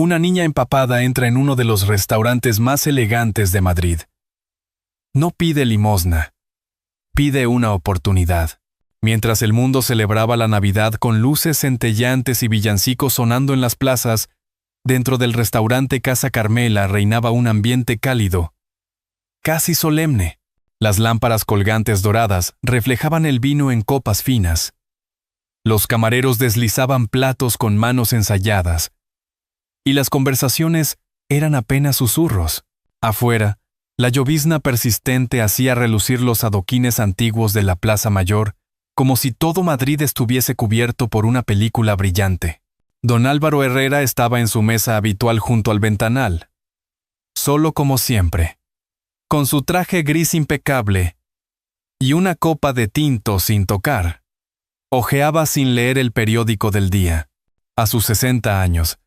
Una niña empapada entra en uno de los restaurantes más elegantes de Madrid. No pide limosna, pide una oportunidad. Mientras el mundo celebraba la Navidad con luces centelleantes y villancicos sonando en las plazas, dentro del restaurante Casa Carmela reinaba un ambiente cálido, casi solemne. Las lámparas colgantes doradas reflejaban el vino en copas finas. Los camareros deslizaban platos con manos ensayadas, y las conversaciones eran apenas susurros. Afuera, la llovizna persistente hacía relucir los adoquines antiguos de la Plaza Mayor, como si todo Madrid estuviese cubierto por una película brillante. Don Álvaro Herrera estaba en su mesa habitual junto al ventanal, solo como siempre, con su traje gris impecable y una copa de tinto sin tocar. Hojeaba sin leer el periódico del día. A sus 60 años,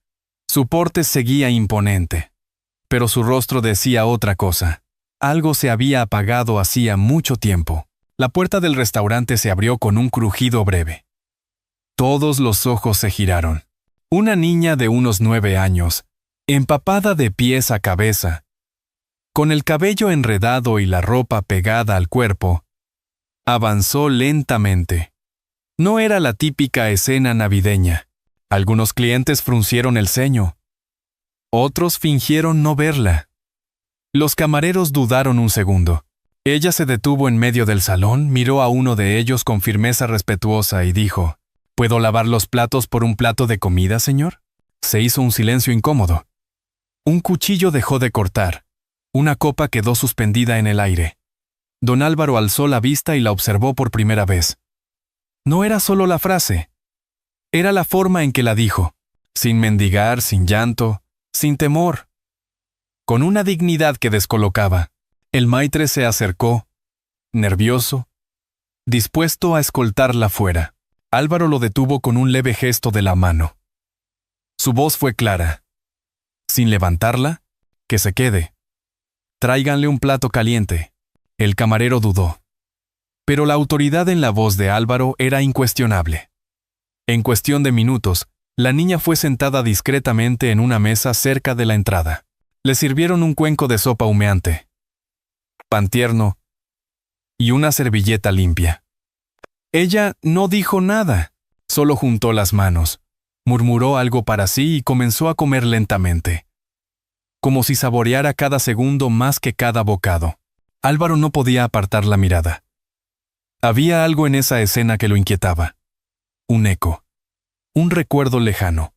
su porte seguía imponente, pero su rostro decía otra cosa. Algo se había apagado hacía mucho tiempo. La puerta del restaurante se abrió con un crujido breve. Todos los ojos se giraron. Una niña de unos 9 años, empapada de pies a cabeza, con el cabello enredado y la ropa pegada al cuerpo, avanzó lentamente. No era la típica escena navideña. Algunos clientes fruncieron el ceño. Otros fingieron no verla. Los camareros dudaron un segundo. Ella se detuvo en medio del salón, miró a uno de ellos con firmeza respetuosa y dijo: ¿Puedo lavar los platos por un plato de comida, señor? Se hizo un silencio incómodo. Un cuchillo dejó de cortar. Una copa quedó suspendida en el aire. Don Álvaro alzó la vista y la observó por primera vez. No era solo la frase. Era la forma en que la dijo, sin mendigar, sin llanto, sin temor, con una dignidad que descolocaba. El maitre se acercó, nervioso, dispuesto a escoltarla fuera. Álvaro lo detuvo con un leve gesto de la mano. Su voz fue clara. Sin levantarla, que se quede. Tráiganle un plato caliente. El camarero dudó. Pero la autoridad en la voz de Álvaro era incuestionable. En cuestión de minutos, la niña fue sentada discretamente en una mesa cerca de la entrada. Le sirvieron un cuenco de sopa humeante, pan tierno y una servilleta limpia. Ella no dijo nada, solo juntó las manos, murmuró algo para sí y comenzó a comer lentamente, como si saboreara cada segundo más que cada bocado. Álvaro no podía apartar la mirada. Había algo en esa escena que lo inquietaba. Un eco, un recuerdo lejano,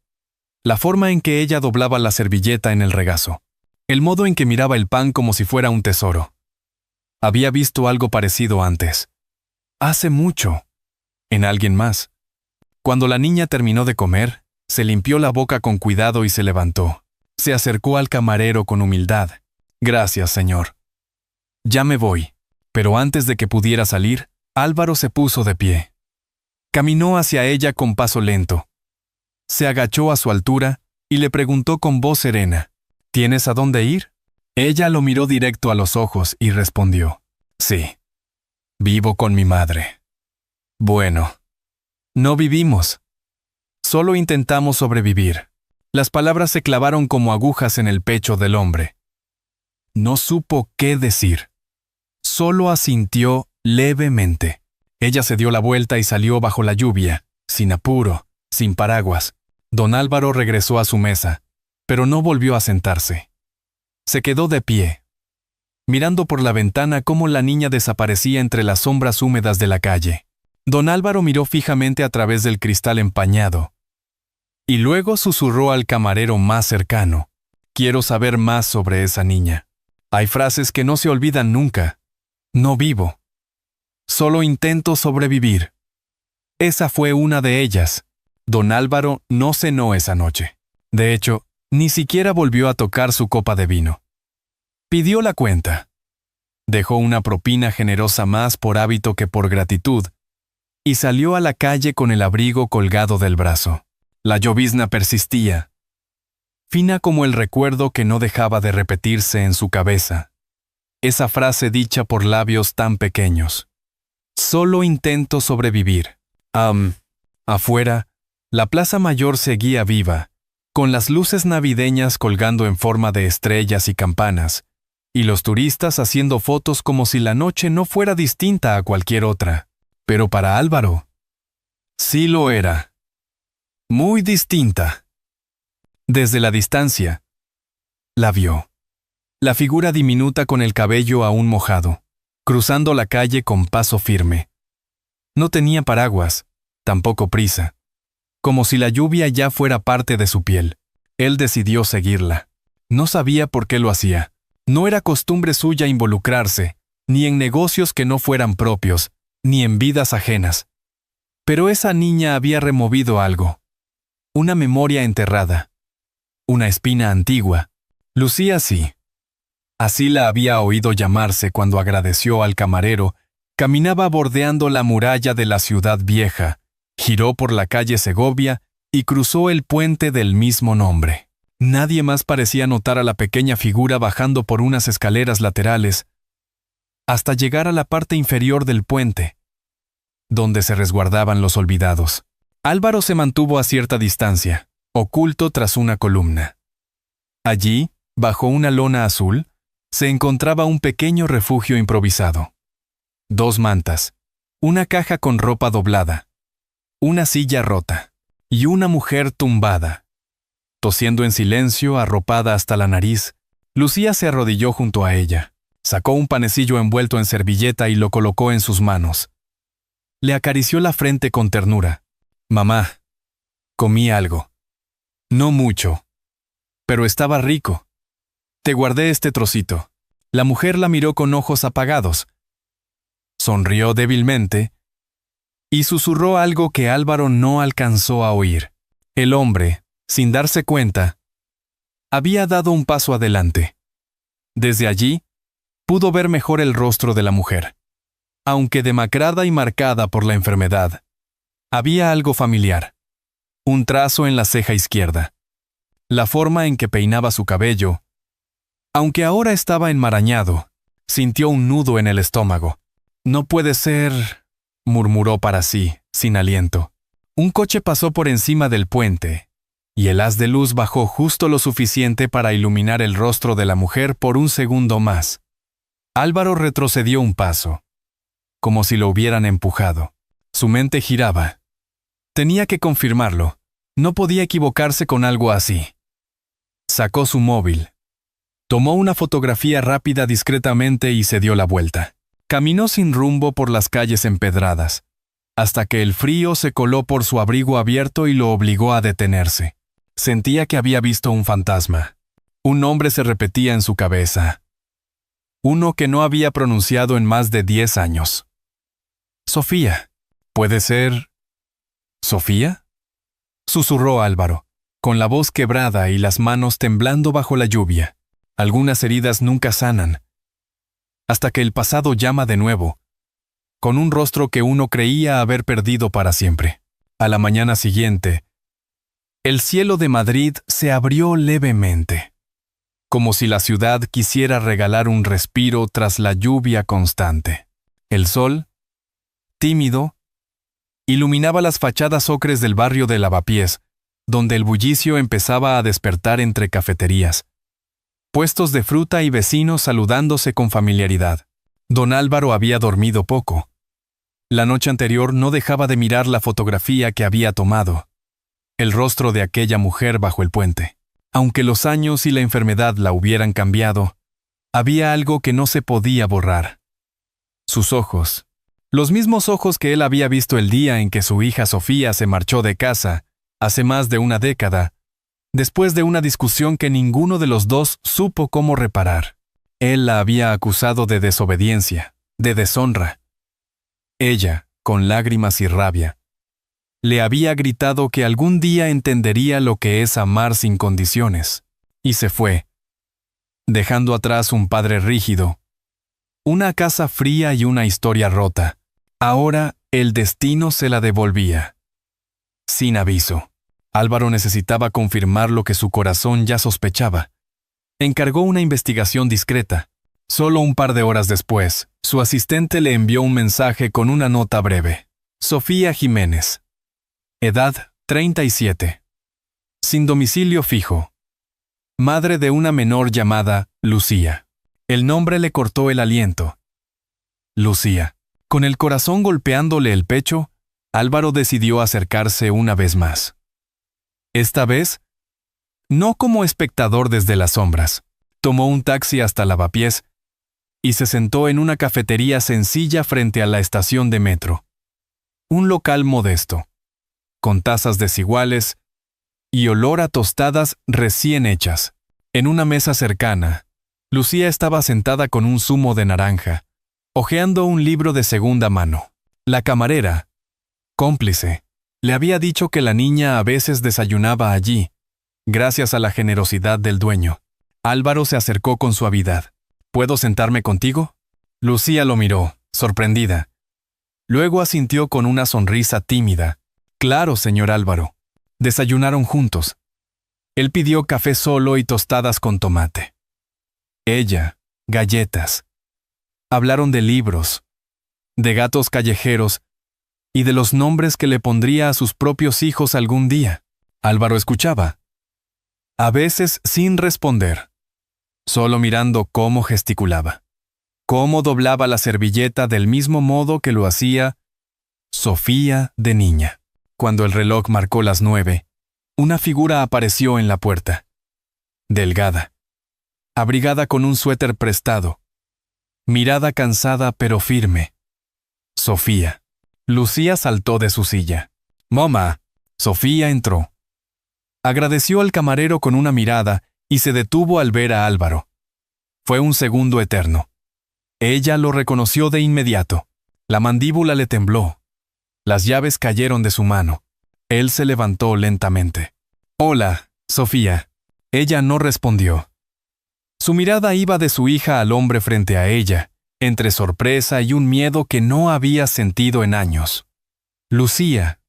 la forma en que ella doblaba la servilleta en el regazo, el modo en que miraba el pan como si fuera un tesoro. Había visto algo parecido antes. Hace mucho. En alguien más. Cuando la niña terminó de comer, se limpió la boca con cuidado y se levantó. Se acercó al camarero con humildad. Gracias, señor. Ya me voy. Pero antes de que pudiera salir, Álvaro se puso de pie. Caminó hacia ella con paso lento. Se agachó a su altura y le preguntó con voz serena: ¿Tienes a dónde ir? Ella lo miró directo a los ojos y respondió: Sí. Vivo con mi madre. Bueno. No vivimos. Solo intentamos sobrevivir. Las palabras se clavaron como agujas en el pecho del hombre. No supo qué decir. Solo asintió levemente. Ella se dio la vuelta y salió bajo la lluvia, sin apuro, sin paraguas. Don Álvaro regresó a su mesa, pero no volvió a sentarse. Se quedó de pie, mirando por la ventana cómo la niña desaparecía entre las sombras húmedas de la calle. Don Álvaro miró fijamente a través del cristal empañado, y luego susurró al camarero más cercano: Quiero saber más sobre esa niña. Hay frases que no se olvidan nunca. No vivo. Solo intento sobrevivir. Esa fue una de ellas. Don Álvaro no cenó esa noche. De hecho, ni siquiera volvió a tocar su copa de vino. Pidió la cuenta. Dejó una propina generosa más por hábito que por gratitud, y salió a la calle con el abrigo colgado del brazo. La llovizna persistía, fina como el recuerdo que no dejaba de repetirse en su cabeza. Esa frase dicha por labios tan pequeños. Solo intento sobrevivir. Afuera, la Plaza Mayor seguía viva, con las luces navideñas colgando en forma de estrellas y campanas, y los turistas haciendo fotos como si la noche no fuera distinta a cualquier otra. Pero para Álvaro, sí lo era. Muy distinta. Desde la distancia, la vio. La figura diminuta con el cabello aún mojado, cruzando la calle con paso firme. No tenía paraguas, tampoco prisa. Como si la lluvia ya fuera parte de su piel. Él decidió seguirla. No sabía por qué lo hacía. No era costumbre suya involucrarse, ni en negocios que no fueran propios, ni en vidas ajenas. Pero esa niña había removido algo. Una memoria enterrada. Una espina antigua. Lucía así. Así la había oído llamarse cuando agradeció al camarero. Caminaba bordeando la muralla de la ciudad vieja, giró por la calle Segovia y cruzó el puente del mismo nombre. Nadie más parecía notar a la pequeña figura bajando por unas escaleras laterales, hasta llegar a la parte inferior del puente, donde se resguardaban los olvidados. Álvaro se mantuvo a cierta distancia, oculto tras una columna. Allí, bajo una lona azul, se encontraba un pequeño refugio improvisado. 2 mantas, una caja con ropa doblada, una silla rota y una mujer tumbada. Tosiendo en silencio, arropada hasta la nariz, Lucía se arrodilló junto a ella, sacó un panecillo envuelto en servilleta y lo colocó en sus manos. Le acarició la frente con ternura. «Mamá, comí algo. No mucho, pero estaba rico. Te guardé este trocito». La mujer la miró con ojos apagados. Sonrió débilmente y susurró algo que Álvaro no alcanzó a oír. El hombre, sin darse cuenta, había dado un paso adelante. Desde allí, pudo ver mejor el rostro de la mujer. Aunque demacrada y marcada por la enfermedad, había algo familiar. Un trazo en la ceja izquierda. La forma en que peinaba su cabello. Aunque ahora estaba enmarañado, sintió un nudo en el estómago. «No puede ser», murmuró para sí, sin aliento. Un coche pasó por encima del puente, y el haz de luz bajó justo lo suficiente para iluminar el rostro de la mujer por un segundo más. Álvaro retrocedió un paso, como si lo hubieran empujado. Su mente giraba. Tenía que confirmarlo. No podía equivocarse con algo así. Sacó su móvil. Tomó una fotografía rápida discretamente y se dio la vuelta. Caminó sin rumbo por las calles empedradas, hasta que el frío se coló por su abrigo abierto y lo obligó a detenerse. Sentía que había visto un fantasma. Un nombre se repetía en su cabeza. Uno que no había pronunciado en más de 10 años. «Sofía. ¿Puede ser Sofía?», susurró Álvaro, con la voz quebrada y las manos temblando bajo la lluvia. Algunas heridas nunca sanan, hasta que el pasado llama de nuevo, con un rostro que uno creía haber perdido para siempre. A la mañana siguiente, el cielo de Madrid se abrió levemente, como si la ciudad quisiera regalar un respiro tras la lluvia constante. El sol, tímido, iluminaba las fachadas ocres del barrio de Lavapiés, donde el bullicio empezaba a despertar entre cafeterías, puestos de fruta y vecinos saludándose con familiaridad. Don Álvaro había dormido poco. La noche anterior no dejaba de mirar la fotografía que había tomado, el rostro de aquella mujer bajo el puente. Aunque los años y la enfermedad la hubieran cambiado, había algo que no se podía borrar. Sus ojos, los mismos ojos que él había visto el día en que su hija Sofía se marchó de casa, hace más de una década, después de una discusión que ninguno de los dos supo cómo reparar. Él la había acusado de desobediencia, de deshonra. Ella, con lágrimas y rabia, le había gritado que algún día entendería lo que es amar sin condiciones, y se fue, dejando atrás un padre rígido, una casa fría y una historia rota. Ahora el destino se la devolvía. Sin aviso. Álvaro necesitaba confirmar lo que su corazón ya sospechaba. Encargó una investigación discreta. Solo un par de horas después, su asistente le envió un mensaje con una nota breve. Sofía Jiménez. Edad 37. sin domicilio fijo. Madre de una menor llamada Lucía. El nombre le cortó el aliento. Lucía. Con el corazón golpeándole el pecho, Álvaro decidió acercarse una vez más. Esta vez, no como espectador desde las sombras, tomó un taxi hasta Lavapiés y se sentó en una cafetería sencilla frente a la estación de metro. Un local modesto, con tazas desiguales y olor a tostadas recién hechas. En una mesa cercana, Lucía estaba sentada con un zumo de naranja, hojeando un libro de segunda mano. La camarera, cómplice, le había dicho que la niña a veces desayunaba allí, gracias a la generosidad del dueño. Álvaro se acercó con suavidad. ¿Puedo sentarme contigo? Lucía lo miró, sorprendida. Luego asintió con una sonrisa tímida. Claro, señor Álvaro. Desayunaron juntos. Él pidió café solo y tostadas con tomate. Ella, galletas. Hablaron de libros, de gatos callejeros y de los nombres que le pondría a sus propios hijos algún día. Álvaro escuchaba, a veces sin responder, solo mirando cómo gesticulaba, cómo doblaba la servilleta del mismo modo que lo hacía Sofía de niña. Cuando el reloj marcó las 9, una figura apareció en la puerta. Delgada, abrigada con un suéter prestado, mirada cansada pero firme. Sofía. Lucía saltó de su silla. «Mamá». Sofía entró. Agradeció al camarero con una mirada y se detuvo al ver a Álvaro. Fue un segundo eterno. Ella lo reconoció de inmediato. La mandíbula le tembló. Las llaves cayeron de su mano. Él se levantó lentamente. «Hola, Sofía». Ella no respondió. Su mirada iba de su hija al hombre frente a ella, entre sorpresa y un miedo que no había sentido en años. Lucía,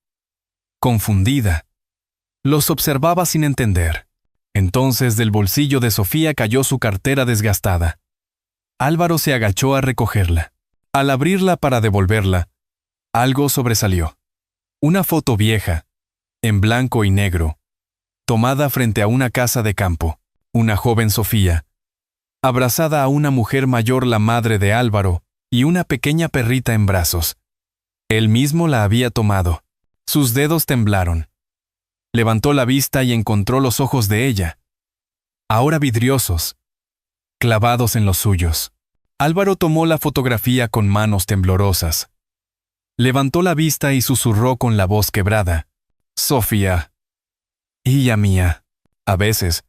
confundida, los observaba sin entender. Entonces del bolsillo de Sofía cayó su cartera desgastada. Álvaro se agachó a recogerla. Al abrirla para devolverla, algo sobresalió. Una foto vieja, en blanco y negro, tomada frente a una casa de campo. Una joven Sofía, abrazada a una mujer mayor, la madre de Álvaro, y una pequeña perrita en brazos. Él mismo la había tomado. Sus dedos temblaron. Levantó la vista y encontró los ojos de ella, ahora vidriosos, clavados en los suyos. Álvaro tomó la fotografía con manos temblorosas. Levantó la vista y susurró con la voz quebrada. «Sofía, hija mía, a veces,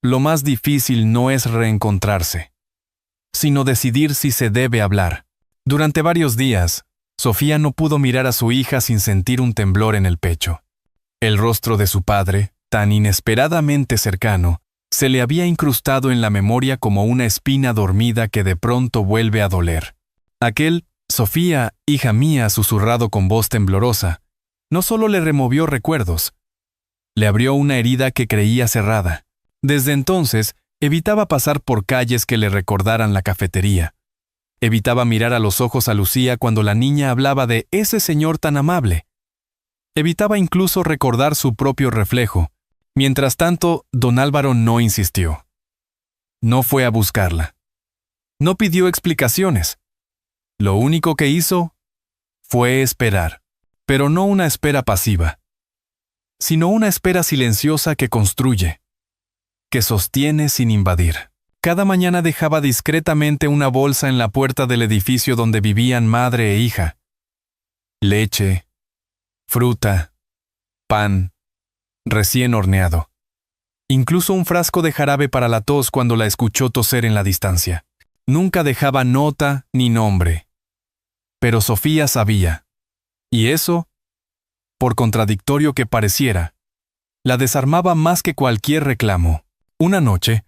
lo más difícil no es reencontrarse, sino decidir si se debe hablar». Durante varios días, Sofía no pudo mirar a su hija sin sentir un temblor en el pecho. El rostro de su padre, tan inesperadamente cercano, se le había incrustado en la memoria como una espina dormida que de pronto vuelve a doler. Aquel «Sofía, hija mía», susurrado con voz temblorosa, no solo le removió recuerdos, le abrió una herida que creía cerrada. Desde entonces, evitaba pasar por calles que le recordaran la cafetería. Evitaba mirar a los ojos a Lucía cuando la niña hablaba de ese señor tan amable. Evitaba incluso recordar su propio reflejo. Mientras tanto, don Álvaro no insistió. No fue a buscarla. No pidió explicaciones. Lo único que hizo fue esperar, pero no una espera pasiva, sino una espera silenciosa que construye, que sostiene sin invadir. Cada mañana dejaba discretamente una bolsa en la puerta del edificio donde vivían madre e hija. Leche, fruta, pan, recién horneado. Incluso un frasco de jarabe para la tos cuando la escuchó toser en la distancia. Nunca dejaba nota ni nombre. Pero Sofía sabía. Y eso, por contradictorio que pareciera, la desarmaba más que cualquier reclamo. Una noche,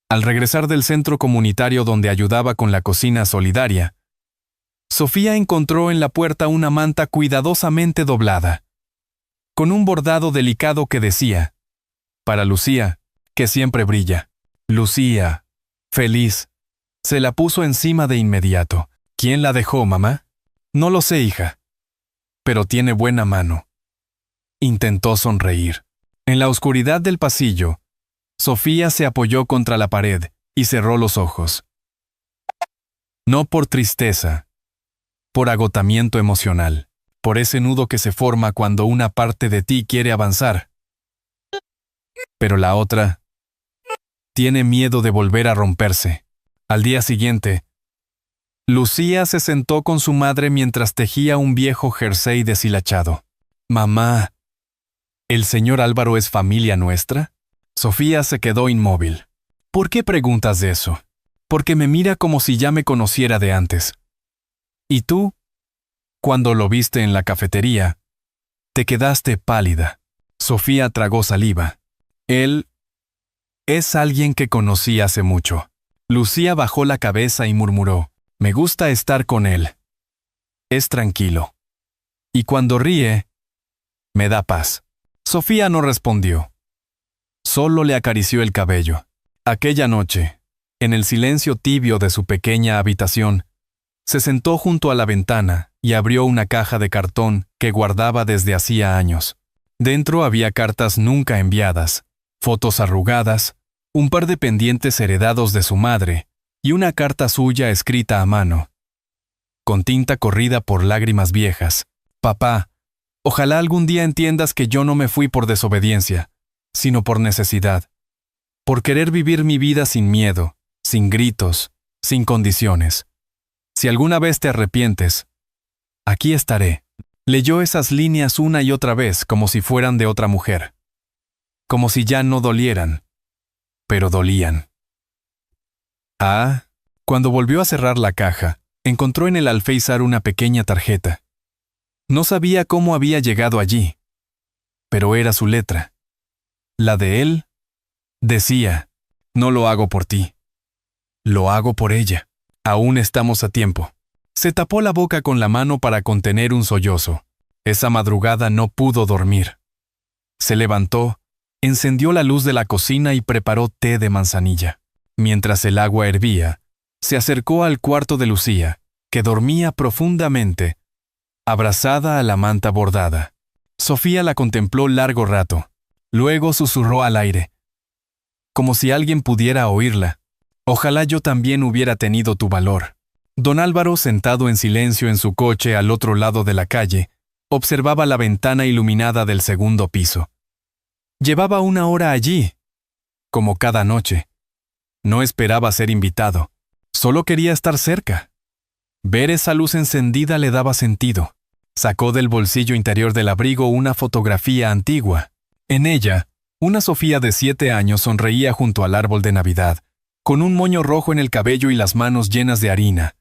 al regresar del centro comunitario donde ayudaba con la cocina solidaria, Sofía encontró en la puerta una manta cuidadosamente doblada, con un bordado delicado que decía, «Para Lucía, que siempre brilla». Lucía, feliz, se la puso encima de inmediato. «¿Quién la dejó, mamá?» «No lo sé, hija, pero tiene buena mano». Intentó sonreír. En la oscuridad del pasillo, Sofía se apoyó contra la pared y cerró los ojos. No por tristeza, por agotamiento emocional, por ese nudo que se forma cuando una parte de ti quiere avanzar, pero la otra tiene miedo de volver a romperse. Al día siguiente, Lucía se sentó con su madre mientras tejía un viejo jersey deshilachado. «Mamá, ¿el señor Álvaro es familia nuestra?» Sofía se quedó inmóvil. «¿Por qué preguntas de eso?» «Porque me mira como si ya me conociera de antes. ¿Y tú? Cuando lo viste en la cafetería, te quedaste pálida». Sofía tragó saliva. «Él es alguien que conocí hace mucho». Lucía bajó la cabeza y murmuró: «Me gusta estar con él. Es tranquilo. Y cuando ríe, me da paz». Sofía no respondió. Solo le acarició el cabello. Aquella noche, en el silencio tibio de su pequeña habitación, se sentó junto a la ventana y abrió una caja de cartón que guardaba desde hacía años. Dentro había cartas nunca enviadas, fotos arrugadas, un par de pendientes heredados de su madre y una carta suya escrita a mano, con tinta corrida por lágrimas viejas. «Papá, ojalá algún día entiendas que yo no me fui por desobediencia, sino por necesidad, por querer vivir mi vida sin miedo, sin gritos, sin condiciones. Si alguna vez te arrepientes, aquí estaré». Leyó esas líneas una y otra vez como si fueran de otra mujer, como si ya no dolieran, pero dolían. Cuando volvió a cerrar la caja, encontró en el alféizar una pequeña tarjeta. No sabía cómo había llegado allí, pero era su letra. La de él decía: «No lo hago por ti, lo hago por ella. Aún estamos a tiempo». Se tapó la boca con la mano para contener un sollozo. Esa madrugada no pudo dormir. Se levantó, encendió la luz de la cocina y preparó té de manzanilla. Mientras el agua hervía, se acercó al cuarto de Lucía, que dormía profundamente, abrazada a la manta bordada. Sofía la contempló largo rato. Luego susurró al aire, como si alguien pudiera oírla: «Ojalá yo también hubiera tenido tu valor». Don Álvaro, sentado en silencio en su coche al otro lado de la calle, observaba la ventana iluminada del segundo piso. Llevaba una hora allí, como cada noche. No esperaba ser invitado, solo quería estar cerca. Ver esa luz encendida le daba sentido. Sacó del bolsillo interior del abrigo una fotografía antigua. En ella, una Sofía de 7 años sonreía junto al árbol de Navidad, con un moño rojo en el cabello y las manos llenas de harina.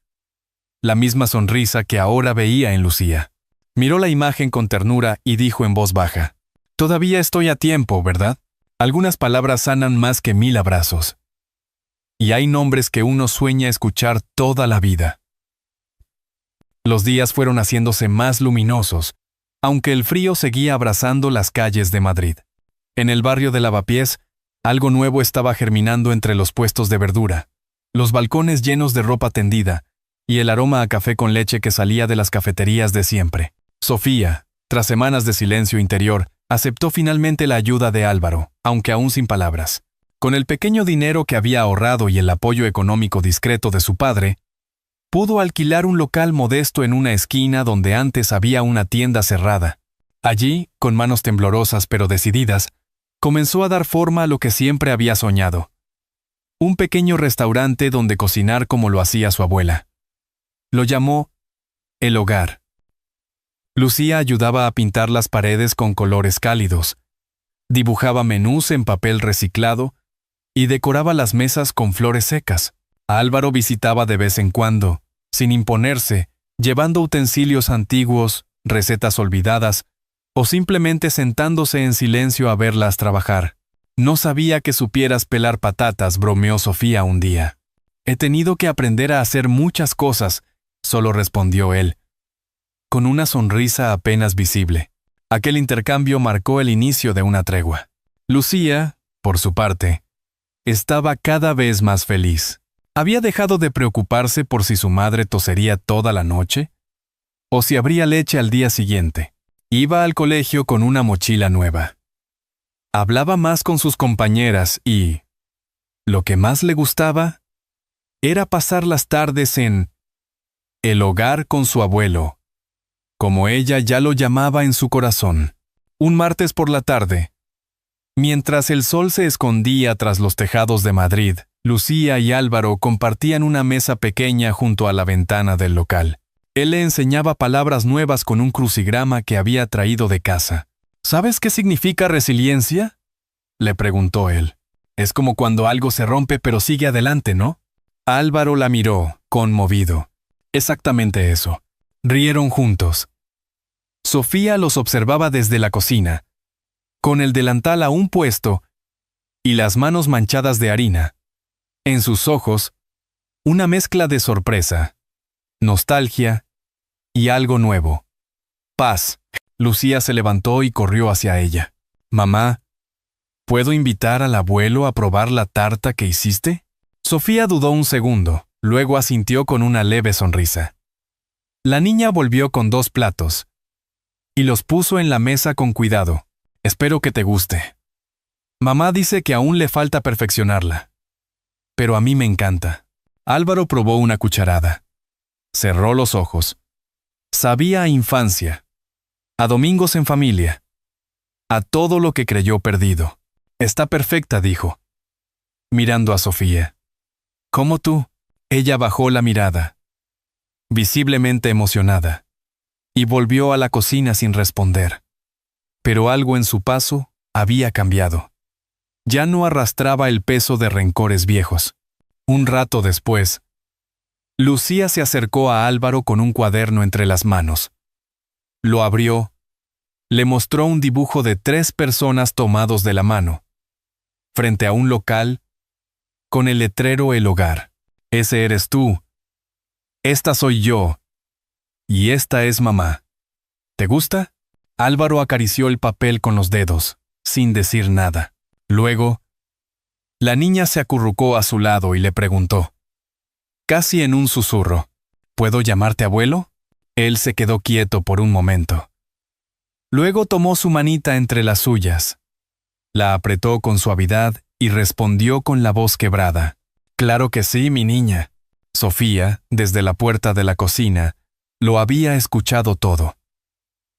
La misma sonrisa que ahora veía en Lucía. Miró la imagen con ternura y dijo en voz baja: «Todavía estoy a tiempo, ¿verdad? Algunas palabras sanan más que 1000 abrazos. Y hay nombres que uno sueña escuchar toda la vida». Los días fueron haciéndose más luminosos, aunque el frío seguía abrazando las calles de Madrid. En el barrio de Lavapiés, algo nuevo estaba germinando entre los puestos de verdura, los balcones llenos de ropa tendida, y el aroma a café con leche que salía de las cafeterías de siempre. Sofía, tras semanas de silencio interior, aceptó finalmente la ayuda de Álvaro, aunque aún sin palabras. Con el pequeño dinero que había ahorrado y el apoyo económico discreto de su padre, pudo alquilar un local modesto en una esquina donde antes había una tienda cerrada. Allí, con manos temblorosas pero decididas, comenzó a dar forma a lo que siempre había soñado: un pequeño restaurante donde cocinar como lo hacía su abuela. Lo llamó El Hogar. Lucía ayudaba a pintar las paredes con colores cálidos, dibujaba menús en papel reciclado y decoraba las mesas con flores secas. Álvaro visitaba de vez en cuando, sin imponerse, llevando utensilios antiguos, recetas olvidadas, o simplemente sentándose en silencio a verlas trabajar. «No sabía que supieras pelar patatas», bromeó Sofía un día. «He tenido que aprender a hacer muchas cosas», solo respondió él, con una sonrisa apenas visible. Aquel intercambio marcó el inicio de una tregua. Lucía, por su parte, estaba cada vez más feliz. Había dejado de preocuparse por si su madre tosería toda la noche o si habría leche al día siguiente. Iba al colegio con una mochila nueva. Hablaba más con sus compañeras y, lo que más le gustaba, era pasar las tardes en el hogar con su abuelo, como ella ya lo llamaba en su corazón. Un martes por la tarde, mientras el sol se escondía tras los tejados de Madrid, Lucía y Álvaro compartían una mesa pequeña junto a la ventana del local. Él le enseñaba palabras nuevas con un crucigrama que había traído de casa. ¿Sabes qué significa resiliencia?, le preguntó él. Es como cuando algo se rompe pero sigue adelante, ¿no? Álvaro la miró, conmovido. Exactamente eso. Rieron juntos. Sofía los observaba desde la cocina, con el delantal aún puesto y las manos manchadas de harina. En sus ojos, una mezcla de sorpresa, nostalgia y algo nuevo. Paz. Lucía se levantó y corrió hacia ella. Mamá, ¿puedo invitar al abuelo a probar la tarta que hiciste? Sofía dudó un segundo, luego asintió con una leve sonrisa. La niña volvió con 2 platos y los puso en la mesa con cuidado. Espero que te guste. Mamá dice que aún le falta perfeccionarla, pero a mí me encanta. Álvaro probó una cucharada. Cerró los ojos. Sabía a infancia, a domingos en familia, a todo lo que creyó perdido. Está perfecta, dijo, mirando a Sofía. ¿Cómo tú? Ella bajó la mirada, visiblemente emocionada, y volvió a la cocina sin responder. Pero algo en su paso había cambiado. Ya no arrastraba el peso de rencores viejos. Un rato después, Lucía se acercó a Álvaro con un cuaderno entre las manos. Lo abrió, le mostró un dibujo de 3 personas tomados de la mano, frente a un local, con el letrero El Hogar. Ese eres tú. Esta soy yo. Y esta es mamá. ¿Te gusta? Álvaro acarició el papel con los dedos, sin decir nada. Luego, la niña se acurrucó a su lado y le preguntó, casi en un susurro, ¿puedo llamarte abuelo? Él se quedó quieto por un momento. Luego tomó su manita entre las suyas, la apretó con suavidad y respondió con la voz quebrada. Claro que sí, mi niña. Sofía, desde la puerta de la cocina, lo había escuchado todo.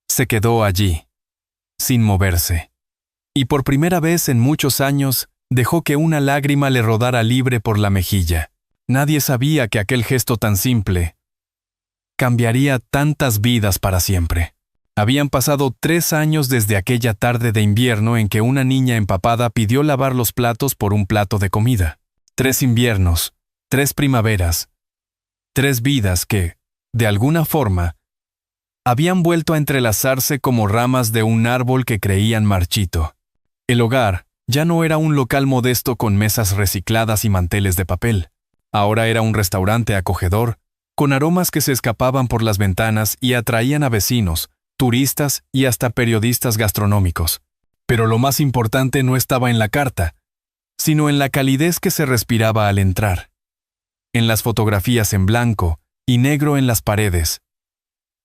Se quedó allí, sin moverse, y por primera vez en muchos años dejó que una lágrima le rodara libre por la mejilla. Nadie sabía que aquel gesto tan simple cambiaría tantas vidas para siempre. Habían pasado 3 años desde aquella tarde de invierno en que una niña empapada pidió lavar los platos por un plato de comida. 3 inviernos, 3 primaveras, 3 vidas que, de alguna forma, habían vuelto a entrelazarse como ramas de un árbol que creían marchito. El hogar ya no era un local modesto con mesas recicladas y manteles de papel. Ahora era un restaurante acogedor, con aromas que se escapaban por las ventanas y atraían a vecinos, turistas y hasta periodistas gastronómicos. Pero lo más importante no estaba en la carta, sino en la calidez que se respiraba al entrar, en las fotografías en blanco y negro en las paredes,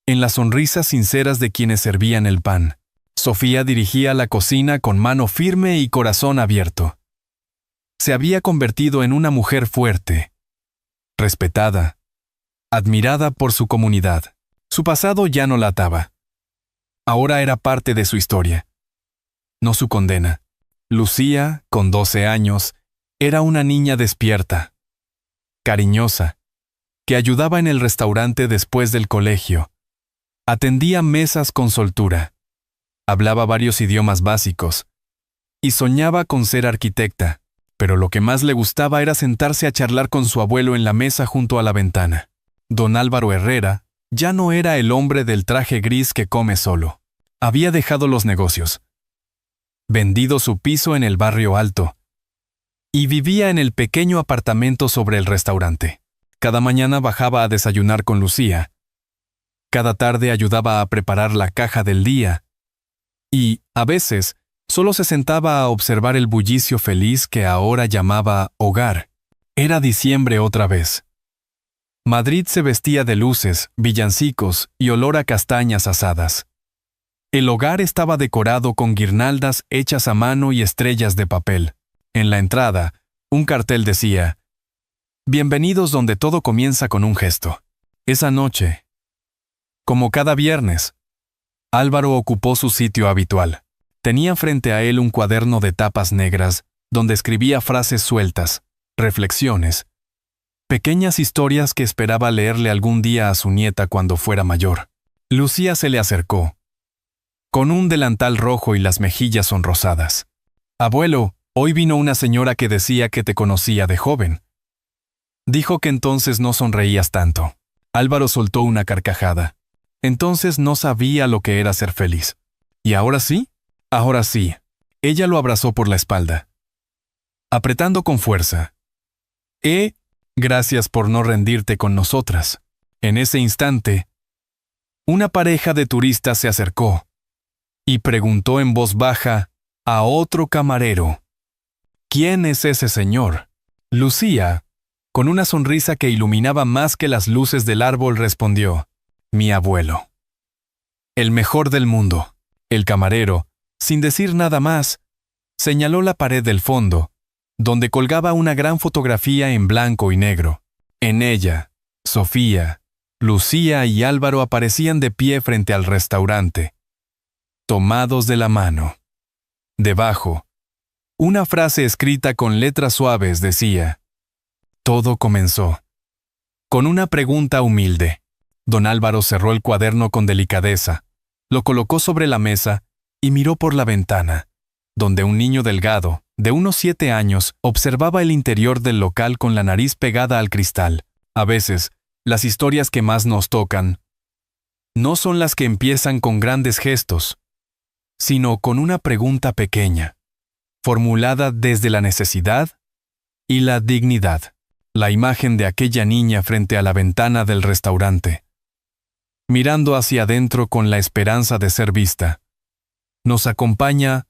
en las sonrisas sinceras de quienes servían el pan. Sofía dirigía la cocina con mano firme y corazón abierto. Se había convertido en una mujer fuerte, respetada, admirada por su comunidad. Su pasado ya no la ataba. Ahora era parte de su historia, no su condena. Lucía, con 12 años, era una niña despierta, cariñosa, que ayudaba en el restaurante después del colegio. Atendía mesas con soltura, hablaba varios idiomas básicos y soñaba con ser arquitecta, pero lo que más le gustaba era sentarse a charlar con su abuelo en la mesa junto a la ventana. Don Álvaro Herrera ya no era el hombre del traje gris que come solo. Había dejado los negocios, vendido su piso en el barrio alto, y vivía en el pequeño apartamento sobre el restaurante. Cada mañana bajaba a desayunar con Lucía. Cada tarde ayudaba a preparar la caja del día. Y, a veces, solo se sentaba a observar el bullicio feliz que ahora llamaba hogar. Era diciembre otra vez. Madrid se vestía de luces, villancicos y olor a castañas asadas. El hogar estaba decorado con guirnaldas hechas a mano y estrellas de papel. En la entrada, un cartel decía: «Bienvenidos donde todo comienza con un gesto». Esa noche, como cada viernes, Álvaro ocupó su sitio habitual. Tenía frente a él un cuaderno de tapas negras donde escribía frases sueltas, reflexiones, pequeñas historias que esperaba leerle algún día a su nieta cuando fuera mayor. Lucía se le acercó, con un delantal rojo y las mejillas sonrosadas. «Abuelo, hoy vino una señora que decía que te conocía de joven». Dijo que entonces no sonreías tanto. Álvaro soltó una carcajada. Entonces no sabía lo que era ser feliz. ¿Y ahora sí? Ahora sí. Ella lo abrazó por la espalda, apretando con fuerza. Gracias por no rendirte con nosotras». En ese instante, una pareja de turistas se acercó y preguntó en voz baja a otro camarero: «¿Quién es ese señor?». Lucía, con una sonrisa que iluminaba más que las luces del árbol, respondió: «Mi abuelo. El mejor del mundo». El camarero, sin decir nada más, señaló la pared del fondo, donde colgaba una gran fotografía en blanco y negro. En ella, Sofía, Lucía y Álvaro aparecían de pie frente al restaurante, tomados de la mano. Debajo, una frase escrita con letras suaves decía: «Todo comenzó con una pregunta humilde». Don Álvaro cerró el cuaderno con delicadeza, lo colocó sobre la mesa y miró por la ventana, donde un niño delgado, de unos 7 años, observaba el interior del local con la nariz pegada al cristal. A veces, las historias que más nos tocan no son las que empiezan con grandes gestos, sino con una pregunta pequeña, formulada desde la necesidad y la dignidad. La imagen de aquella niña frente a la ventana del restaurante, mirando hacia adentro con la esperanza de ser vista, nos acompaña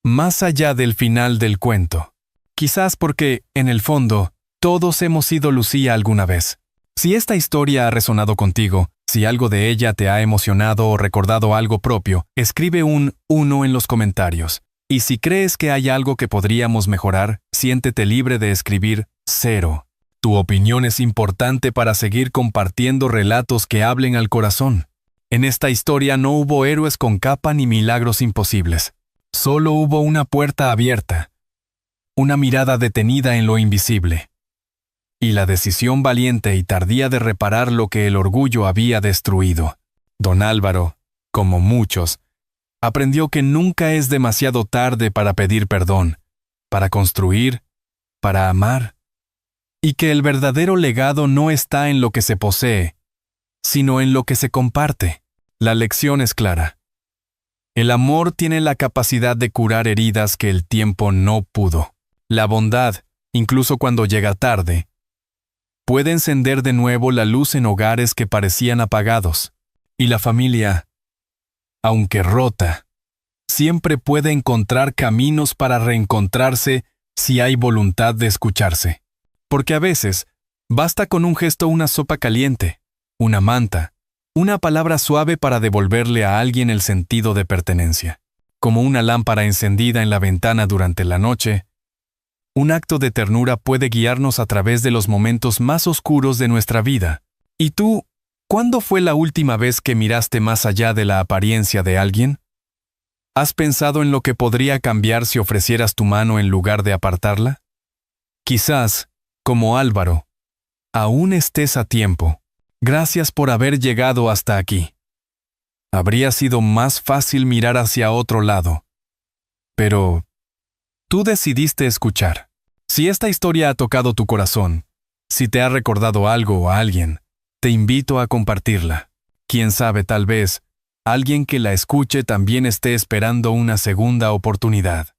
más allá del final del cuento. Quizás porque, en el fondo, todos hemos sido Lucía alguna vez. Si esta historia ha resonado contigo, si algo de ella te ha emocionado o recordado algo propio, escribe un 1 en los comentarios. Y si crees que hay algo que podríamos mejorar, siéntete libre de escribir 0. Tu opinión es importante para seguir compartiendo relatos que hablen al corazón. En esta historia no hubo héroes con capa ni milagros imposibles. Solo hubo una puerta abierta, una mirada detenida en lo invisible, y la decisión valiente y tardía de reparar lo que el orgullo había destruido. Don Álvaro, como muchos, aprendió que nunca es demasiado tarde para pedir perdón, para construir, para amar, y que el verdadero legado no está en lo que se posee, sino en lo que se comparte. La lección es clara. El amor tiene la capacidad de curar heridas que el tiempo no pudo. La bondad, incluso cuando llega tarde, puede encender de nuevo la luz en hogares que parecían apagados. Y la familia, aunque rota, siempre puede encontrar caminos para reencontrarse si hay voluntad de escucharse. Porque a veces, basta con un gesto, una sopa caliente, una manta, una palabra suave para devolverle a alguien el sentido de pertenencia. Como una lámpara encendida en la ventana durante la noche, un acto de ternura puede guiarnos a través de los momentos más oscuros de nuestra vida. ¿Y tú, cuándo fue la última vez que miraste más allá de la apariencia de alguien? ¿Has pensado en lo que podría cambiar si ofrecieras tu mano en lugar de apartarla? Quizás, como Álvaro, aún estés a tiempo. Gracias por haber llegado hasta aquí. Habría sido más fácil mirar hacia otro lado, pero tú decidiste escuchar. Si esta historia ha tocado tu corazón, si te ha recordado algo o a alguien, te invito a compartirla. Quién sabe, tal vez, alguien que la escuche también esté esperando una segunda oportunidad.